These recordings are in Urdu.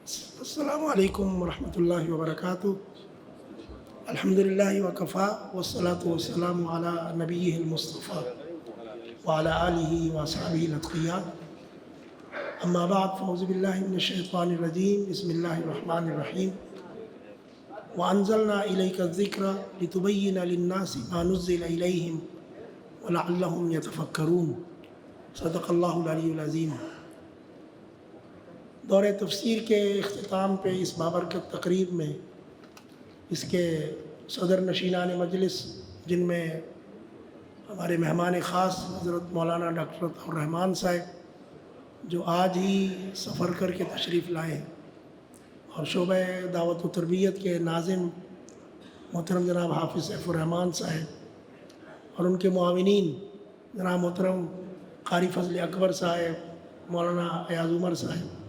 السلام علیکم ورحمۃ اللہ وبرکاتہ۔ الحمدللہ وکفا والصلاة والسلام علی نبیہ المصطفیٰ وعلی آلہ وصحبہ الاتقیاء، اما بعد فاعوذ باللہ من الشیطان الرجیم، بسم اللہ الرحمن الرحیم۔ وانزلنا الیک الذکر لتبین للناس ما نزل الیہم ولعلہم یتفکرون۔ صدق اللہ العلی العظیم۔ دور تفسیر کے اختتام پہ اس بابرکت تقریب میں اس کے صدر نشینان مجلس، جن میں ہمارے مہمان خاص حضرت مولانا ڈاکٹر عطاء الرحمن صاحب جو آج ہی سفر کر کے تشریف لائے ہیں، اور شعبہ دعوت و تربیت کے ناظم محترم جناب حافظ سیف الرحمن صاحب، اور ان کے معاونین جناب محترم قاری فضل اکبر صاحب، مولانا ایاز عمر صاحب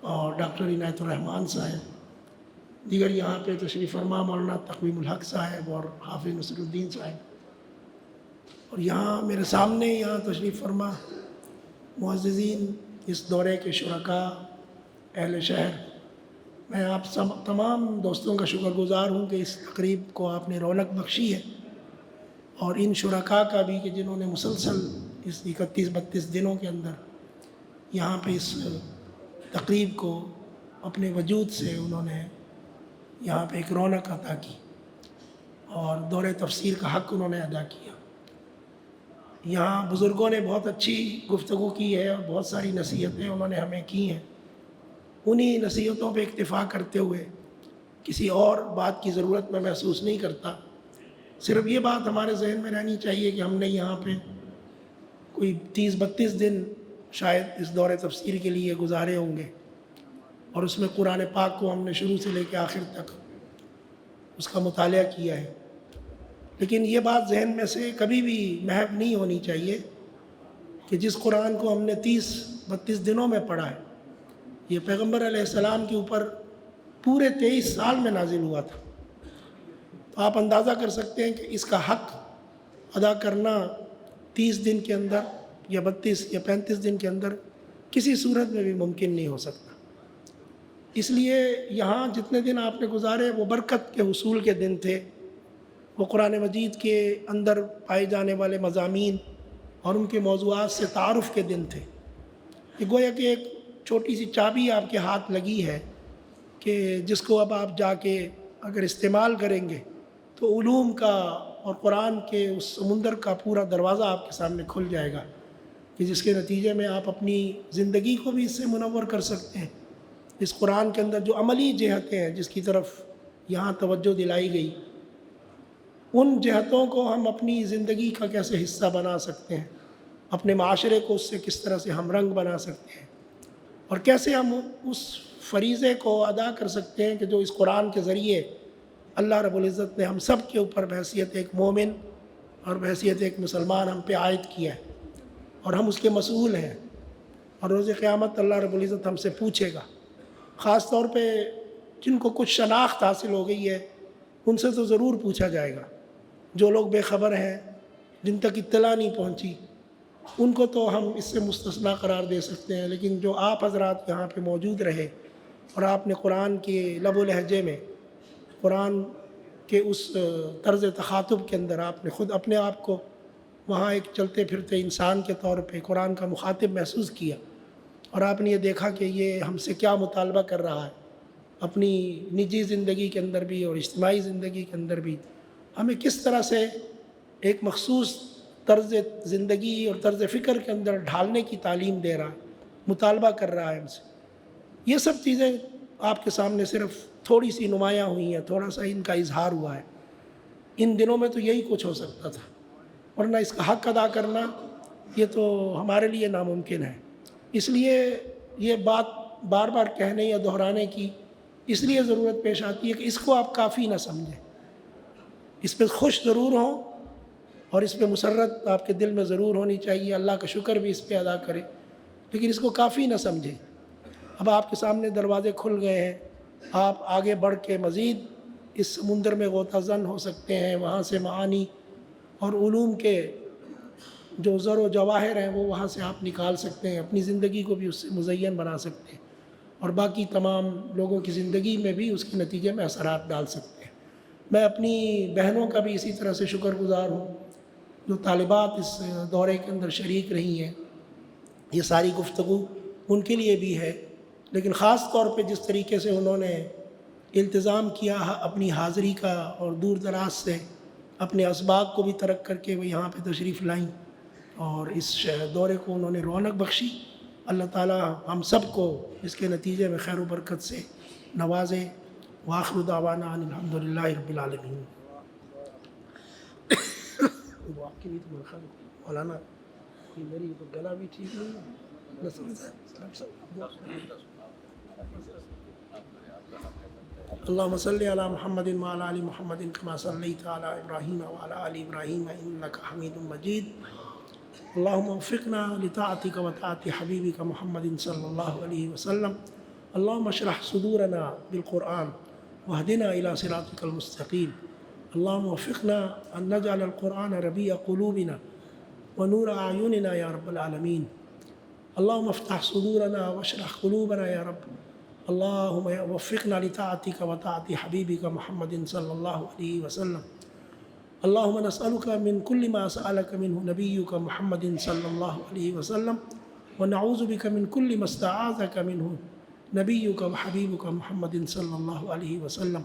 اور ڈاکٹر عنایت الرحمن صاحب، دیگر یہاں پہ تشریف فرما مولانا تقویم الحق صاحب اور حافظ نصر الدین صاحب، اور یہاں میرے سامنے یہاں تشریف فرما معززین اس دورے کے شرکاء، اہل شہر۔ میں آپ سب تمام دوستوں کا شکر گزار ہوں کہ اس تقریب کو آپ نے رونق بخشی ہے، اور ان شرکاء کا بھی کہ جنہوں نے مسلسل اس 31-32 دنوں کے اندر یہاں پہ اس تقریب کو اپنے وجود سے انہوں نے یہاں پہ ایک رونق عطا کی، اور دور تفسیر کا حق انہوں نے ادا کیا۔ یہاں بزرگوں نے بہت اچھی گفتگو کی ہے اور بہت ساری نصیحتیں انہوں نے ہمیں کی ہیں۔ انہی نصیحتوں پہ اکتفا کرتے ہوئے کسی اور بات کی ضرورت میں محسوس نہیں کرتا، صرف یہ بات ہمارے ذہن میں رہنی چاہیے کہ ہم نے یہاں پہ کوئی 30-32 دن شاید اس دور تفسیر کے لیے گزارے ہوں گے، اور اس میں قرآن پاک کو ہم نے شروع سے لے کے آخر تک اس کا مطالعہ کیا ہے۔ لیکن یہ بات ذہن میں سے کبھی بھی محو نہیں ہونی چاہیے کہ جس قرآن کو ہم نے 30-32 دنوں میں پڑھا ہے، یہ پیغمبر علیہ السلام کے اوپر پورے 23 سال میں نازل ہوا تھا۔ تو آپ اندازہ کر سکتے ہیں کہ اس کا حق ادا کرنا 30 دن کے اندر یا 32 یا 35 دن کے اندر کسی صورت میں بھی ممکن نہیں ہو سکتا۔ اس لیے یہاں جتنے دن آپ نے گزارے وہ برکت کے حصول کے دن تھے، وہ قرآن مجید کے اندر پائے جانے والے مضامین اور ان کے موضوعات سے تعارف کے دن تھے۔ یہ گویا کہ ایک چھوٹی سی چابی آپ کے ہاتھ لگی ہے کہ جس کو اب آپ جا کے اگر استعمال کریں گے تو علوم کا اور قرآن کے اس سمندر کا پورا دروازہ آپ کے سامنے کھل جائے گا، کہ جس کے نتیجے میں آپ اپنی زندگی کو بھی اس سے منور کر سکتے ہیں۔ اس قرآن کے اندر جو عملی جہتیں ہیں جس کی طرف یہاں توجہ دلائی گئی، ان جہتوں کو ہم اپنی زندگی کا کیسے حصہ بنا سکتے ہیں، اپنے معاشرے کو اس سے کس طرح سے ہم رنگ بنا سکتے ہیں، اور کیسے ہم اس فریضے کو ادا کر سکتے ہیں کہ جو اس قرآن کے ذریعے اللہ رب العزت نے ہم سب کے اوپر بحیثیت ایک مومن اور بحیثیت ایک مسلمان ہم پہ عائد کیا ہے، اور ہم اس کے مسئول ہیں، اور روز قیامت اللہ رب العزت ہم سے پوچھے گا۔ خاص طور پہ جن کو کچھ شناخت حاصل ہو گئی ہے ان سے تو ضرور پوچھا جائے گا۔ جو لوگ بے خبر ہیں، جن تک اطلاع نہیں پہنچی، ان کو تو ہم اس سے مستثنیٰ قرار دے سکتے ہیں، لیکن جو آپ حضرات یہاں پہ موجود رہے اور آپ نے قرآن کے لب و لہجے میں، قرآن کے اس طرز تخاطب کے اندر آپ نے خود اپنے آپ کو وہاں ایک چلتے پھرتے انسان کے طور پہ قرآن کا مخاطب محسوس کیا، اور آپ نے یہ دیکھا کہ یہ ہم سے کیا مطالبہ کر رہا ہے، اپنی نجی زندگی کے اندر بھی اور اجتماعی زندگی کے اندر بھی ہمیں کس طرح سے ایک مخصوص طرز زندگی اور طرز فکر کے اندر ڈھالنے کی تعلیم دے رہا ہے، مطالبہ کر رہا ہے ہم سے۔ یہ سب چیزیں آپ کے سامنے صرف تھوڑی سی نمایاں ہوئی ہیں، تھوڑا سا ان کا اظہار ہوا ہے۔ ان دنوں میں تو یہی کچھ ہو سکتا تھا، ورنہ اس کا حق ادا کرنا یہ تو ہمارے لیے ناممکن ہے۔ اس لیے یہ بات بار بار کہنے یا دہرانے کی اس لیے ضرورت پیش آتی ہے کہ اس کو آپ کافی نہ سمجھیں، اس پہ خوش ضرور ہوں اور اس پہ مسرت آپ کے دل میں ضرور ہونی چاہیے، اللہ کا شکر بھی اس پہ ادا کریں، لیکن اس کو کافی نہ سمجھیں۔ اب آپ کے سامنے دروازے کھل گئے ہیں، آپ آگے بڑھ کے مزید اس سمندر میں غوطہ زن ہو سکتے ہیں، وہاں سے معانی اور علوم کے جو زر و جواہر ہیں وہ وہاں سے آپ نکال سکتے ہیں، اپنی زندگی کو بھی اس سے مزین بنا سکتے ہیں۔ اور باقی تمام لوگوں کی زندگی میں بھی اس کے نتیجے میں اثرات ڈال سکتے ہیں۔ میں اپنی بہنوں کا بھی اسی طرح سے شکر گزار ہوں جو طالبات اس دورے کے اندر شریک رہی ہیں۔ یہ ساری گفتگو ان کے لیے بھی ہے، لیکن خاص طور پہ جس طریقے سے انہوں نے التزام کیا اپنی حاضری کا اور دور دراز سے اپنے اسباق کو بھی ترک کر کے وہ یہاں پہ تشریف لائیں اور اس دورے کو انہوں نے رونق بخشی، اللہ تعالی ہم سب کو اس کے نتیجے میں خیر و برکت سے نوازے۔ وآخر دعوانا ان الحمدللہ رب العالمین۔ مولانا میری گلا بھی ٹھیک نہیں ہے۔ اللهم صل على محمد وعلى آل محمد كما صليت على إبراهيم وعلى آل إبراهيم إنك حميد مجيد. اللهم وفقنا لطاعتك وطاعة حبيبك محمد صلى الله عليه وسلم. اللهم اشرح صدورنا بالقرآن واهدنا إلى صراطك المستقيم. اللهم وفقنا أن نجعل القرآن ربيع قلوبنا ونور أعيننا يا رب العالمين. اللهم افتح صدورنا واشرح قلوبنا يا رب. اللهم وفقنا لطاعتك وطاعة حبيبك محمد صلى الله عليه وسلم. اللهم نسألك من كل ما سألك منه نبيك محمد صلى الله عليه وسلم، ونعوذ بك من كل ما استعاذك منه نبيك وحبيبك محمد صلى الله عليه وسلم.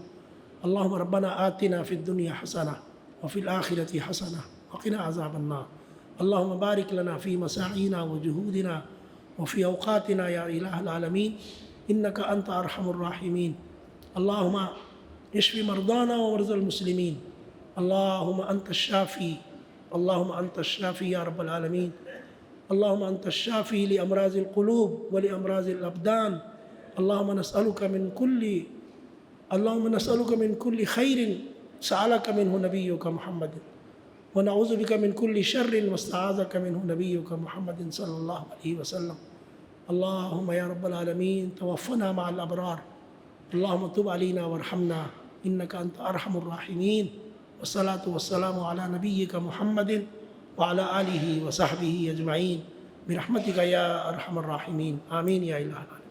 اللهم ربنا آتنا في الدنيا حسنة وفي الآخرة حسنة وقنا عذاب النار. اللهم بارك لنا في مساعينا وجهودنا وفي أوقاتنا يا إله العالمين، إنك أنت أرحم الراحمين. اللهم اشف مرضانا ومرضى المسلمين. اللهم أنت الشافي، اللهم أنت الشافي يا رب العالمين. اللهم أنت الشافي لأمراض القلوب ولأمراض الأبدان. اللهم نسألك من كل خير سألك منه نبيك محمد، ونعوذ بك من كل شر واستعاذك منه نبيك محمد صلى الله عليه وسلم. اللهم يا رب العالمين توفنا مع الأبرار. اللهم تب علينا وارحمنا إنك أنت أرحم الراحمين. والصلاة والسلام على نبيك محمد وعلى آله وصحبه أجمعين برحمتك يا أرحم الراحمين. آمين يا إله العالمين.